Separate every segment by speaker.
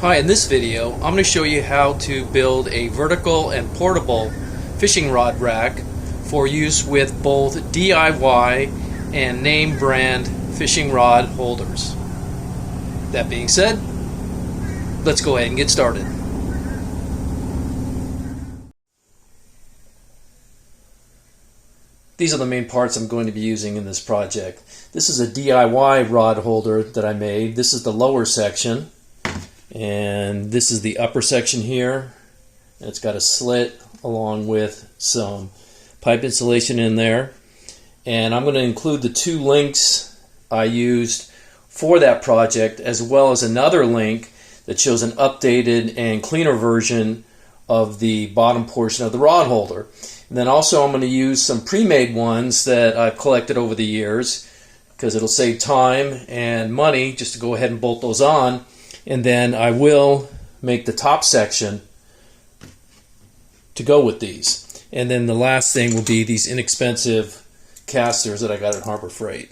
Speaker 1: Hi, in this video I'm going to show you how to build a vertical and portable fishing rod rack for use with both DIY and name brand fishing rod holders. That being said, let's go ahead and get started. These are the main parts I'm going to be using in this project. This is a DIY rod holder that I made. This is the lower section. And this is the upper section here. It's got a slit along with some pipe insulation in there. And I'm going to include the two links I used for that project, as well as another link that shows an updated and cleaner version of the bottom portion of the rod holder. And then also I'm going to use some pre-made ones that I've collected over the years, because it'll save time and money just to go ahead and bolt those on. And then I will make the top section to go with these. And then the last thing will be these inexpensive casters that I got at Harbor Freight.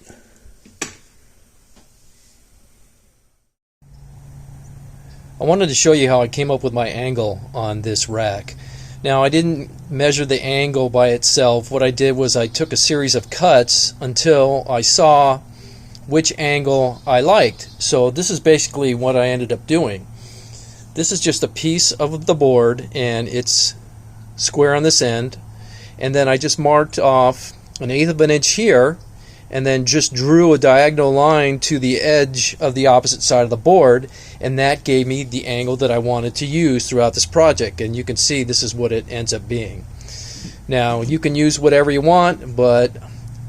Speaker 1: I wanted to show you how I came up with my angle on this rack. Now, I didn't measure the angle by itself. What I did was I took a series of cuts until I saw which angle I liked. So this is basically what I ended up doing. This is just a piece of the board and it's square on this end, and then I just marked off 1/8 of an inch here and then just drew a diagonal line to the edge of the opposite side of the board, and that gave me the angle that I wanted to use throughout this project. And you can see this is what it ends up being. Now you can use whatever you want, but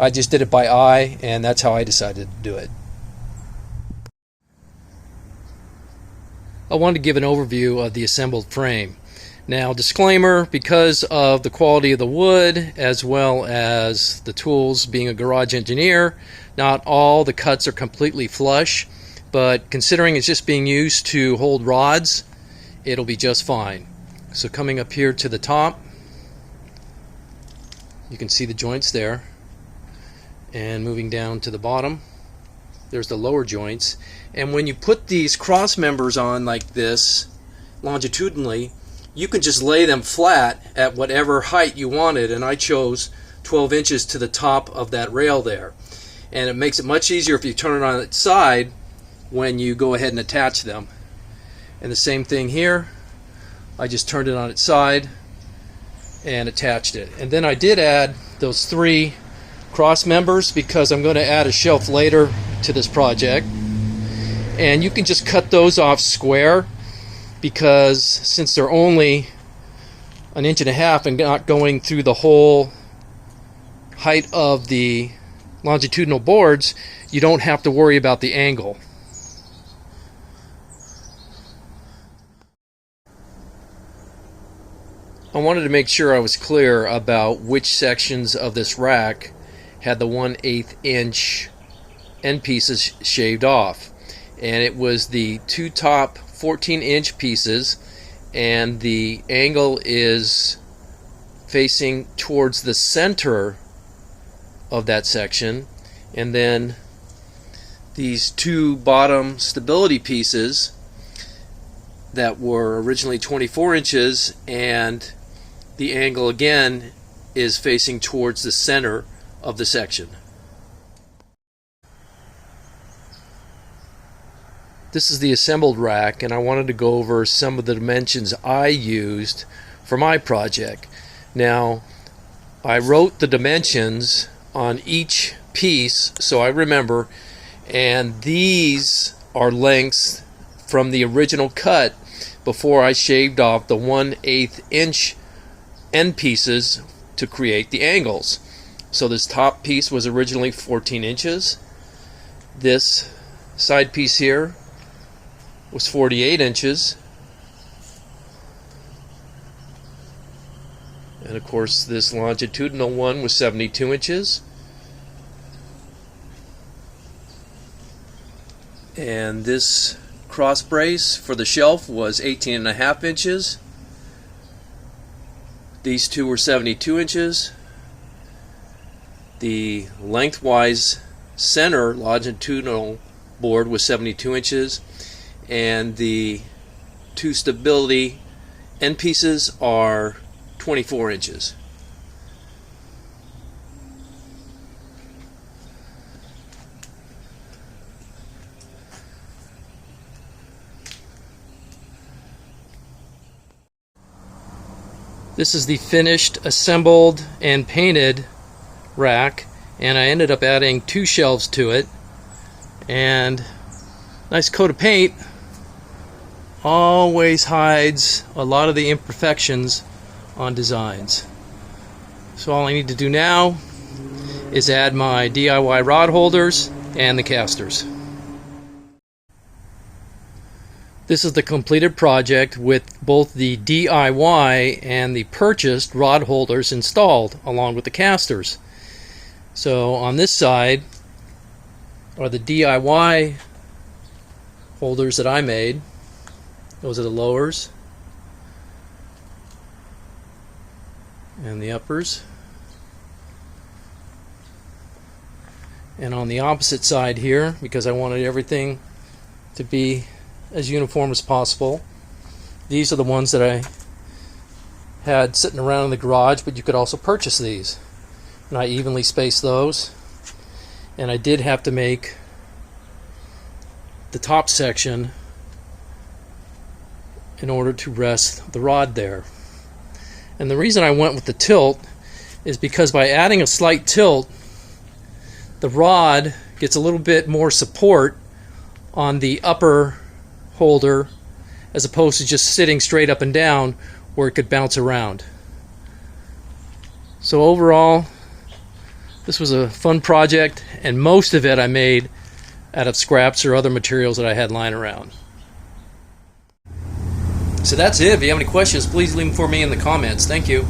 Speaker 1: I just did it by eye, and that's how I decided to do it. I wanted to give an overview of the assembled frame. Now, disclaimer, because of the quality of the wood as well as the tools, being a garage engineer, not all the cuts are completely flush, but considering it's just being used to hold rods, it'll be just fine. So coming up here to the top, you can see the joints there. And moving down to the bottom, there's the lower joints. And when you put these cross members on like this longitudinally, you can just lay them flat at whatever height you wanted, and I chose 12 inches to the top of that rail there. And it makes it much easier if you turn it on its side when you go ahead and attach them. And the same thing here, I just turned it on its side and attached it. And then I did add those 3 cross members because I'm going to add a shelf later to this project, and you can just cut those off square, because since they're only 1.5 inches and not going through the whole height of the longitudinal boards, you don't have to worry about the angle. I wanted to make sure I was clear about which sections of this rack had the 1/8 inch end pieces shaved off, and it was the 2 top 14-inch pieces, and the angle is facing towards the center of that section. And then these 2 bottom stability pieces that were originally 24 inches, and the angle again is facing towards the center of the section. This is the assembled rack, and I wanted to go over some of the dimensions I used for my project. Now, I wrote the dimensions on each piece so I remember, and these are lengths from the original cut before I shaved off the 1/8 inch end pieces to create the angles. So this top piece was originally 14 inches. This side piece here was 48 inches. And of course this longitudinal one was 72 inches. And this cross brace for the shelf was 18.5 inches. These two were 72 inches. The lengthwise center longitudinal board was 72 inches, and the to stability end pieces are 24 inches. This is the finished, assembled, and painted rack, and I ended up adding 2 shelves to it, and nice coat of paint always hides a lot of the imperfections on designs. So all I need to do now is add my DIY rod holders and the casters. This is the completed project with both the DIY and the purchased rod holders installed along with the casters. So on this side are the DIY holders that I made. Those are the lowers and the uppers. And on the opposite side here, because I wanted everything to be as uniform as possible, these are the ones that I had sitting around in the garage, but you could also purchase these. And I evenly spaced those, and I did have to make the top section in order to rest the rod there. And the reason I went with the tilt is because by adding a slight tilt, the rod gets a little bit more support on the upper holder as opposed to just sitting straight up and down where it could bounce around. So overall, this was a fun project, and most of it I made out of scraps or other materials that I had lying around. So that's it. If you have any questions, please leave them for me in the comments. Thank you.